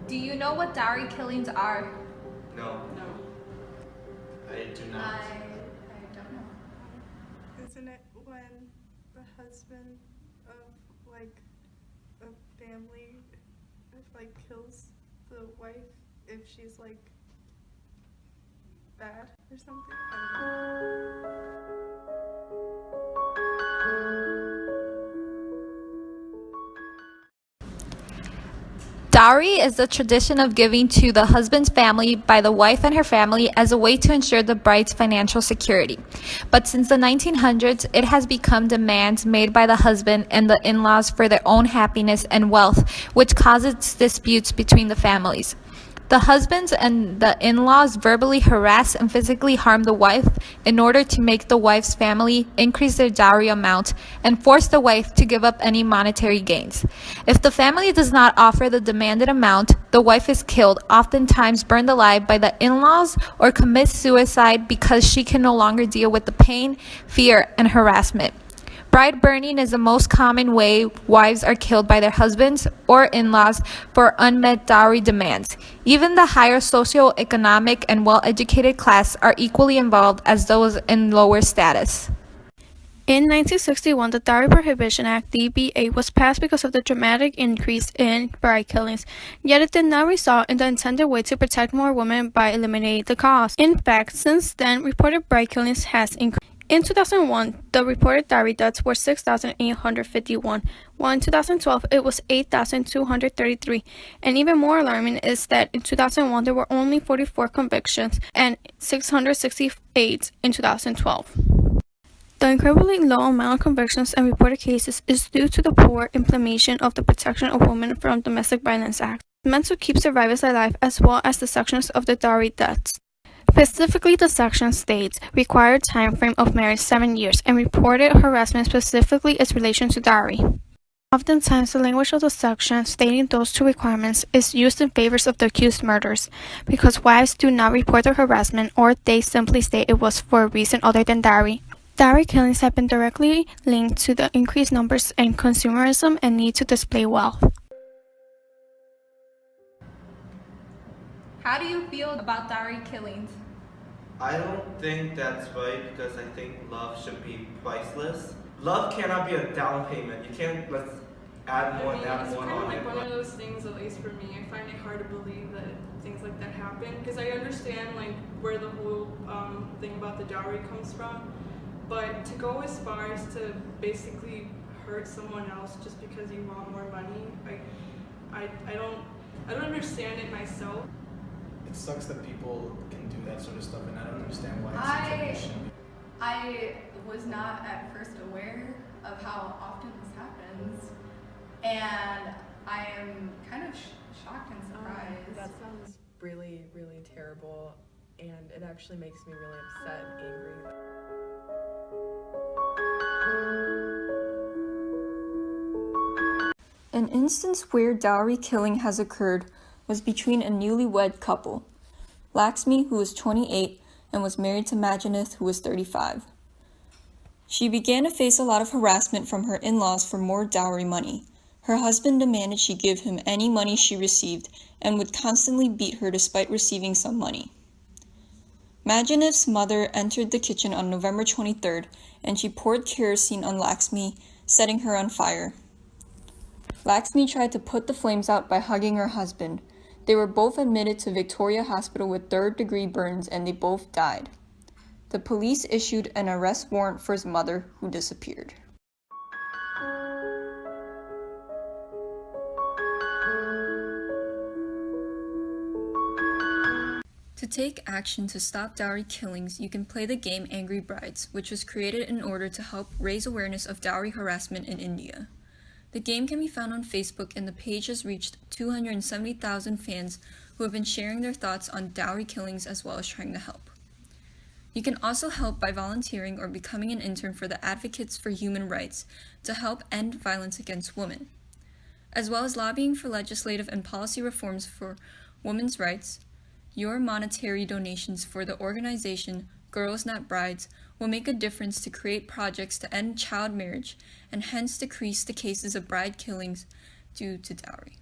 Do you know what dowry killings are? No. No. I do not. I don't know. Isn't it when the husband of like a family kills the wife if she's like bad or something? I don't know. Dowry is the tradition of giving to the husband's family by the wife and her family as a way to ensure the bride's financial security. But since the 1900s, it has become demands made by the husband and the in-laws for their own happiness and wealth, which causes disputes between the families. The husbands and the in-laws verbally harass and physically harm the wife in order to make the wife's family increase their dowry amount and force the wife to give up any monetary gains. If the family does not offer the demanded amount, the wife is killed, oftentimes burned alive by the in-laws, or commits suicide because she can no longer deal with the pain, fear, and harassment. Bride burning is the most common way wives are killed by their husbands or in-laws for unmet dowry demands. Even the higher socioeconomic and well-educated class are equally involved as those in lower status. In 1961, the Dowry Prohibition Act (DBA) was passed because of the dramatic increase in bride killings, yet it did not result in the intended way to protect more women by eliminating the cost. In fact, since then, reported bride killings has increased. In 2001, the reported dowry deaths were 6,851, while in 2012 it was 8,233. And even more alarming is that in 2001 there were only 44 convictions and 668 in 2012. The incredibly low amount of convictions and reported cases is due to the poor implementation of the Protection of Women from Domestic Violence Act, meant to keep survivors alive, as well as the sections of the dowry deaths. Specifically, the section states required time frame of marriage 7 years, and reported harassment specifically its relation to dowry. Oftentimes, the language of the section stating those two requirements is used in favor of the accused murders, because wives do not report their harassment, or they simply state it was for a reason other than dowry. Dowry killings have been directly linked to the increased numbers in consumerism and need to display wealth. How do you feel about dowry killings? I don't think that's right because I think love should be priceless. Love cannot be a down payment. You can't add more and add it's more kind of on like it. one of those things, at least for me, I find it hard to believe that things like that happen, because I understand where the whole thing about the dowry comes from, but to go as far as to basically hurt someone else just because you want more money, I don't understand it myself. It sucks that people can do that sort of stuff, and I don't understand why it's such an issue. I was not at first aware of how often this happens, and I am kind of shocked and surprised. That sounds really, really terrible, and it actually makes me really upset and angry. An instance where dowry killing has occurred was between a newlywed couple, Laxmi, who was 28, and was married to Majanith, who was 35. She began to face a lot of harassment from her in-laws for more dowry money. Her husband demanded she give him any money she received and would constantly beat her despite receiving some money. Majanith's mother entered the kitchen on November 23rd, and she poured kerosene on Laxmi, setting her on fire. Laxmi tried to put the flames out by hugging her husband. They were both admitted to Victoria Hospital with third-degree burns, and they both died. The police issued an arrest warrant for his mother, who disappeared. To take action to stop dowry killings, you can play the game Angry Brides, which was created in order to help raise awareness of dowry harassment in India. The game can be found on Facebook, and the page has reached 270,000 fans who have been sharing their thoughts on dowry killings as well as trying to help. You can also help by volunteering or becoming an intern for the Advocates for Human Rights to help end violence against women, as well as lobbying for legislative and policy reforms for women's rights. Your monetary donations for the organization Girls Not Brides will make a difference to create projects to end child marriage and hence decrease the cases of bride killings due to dowry.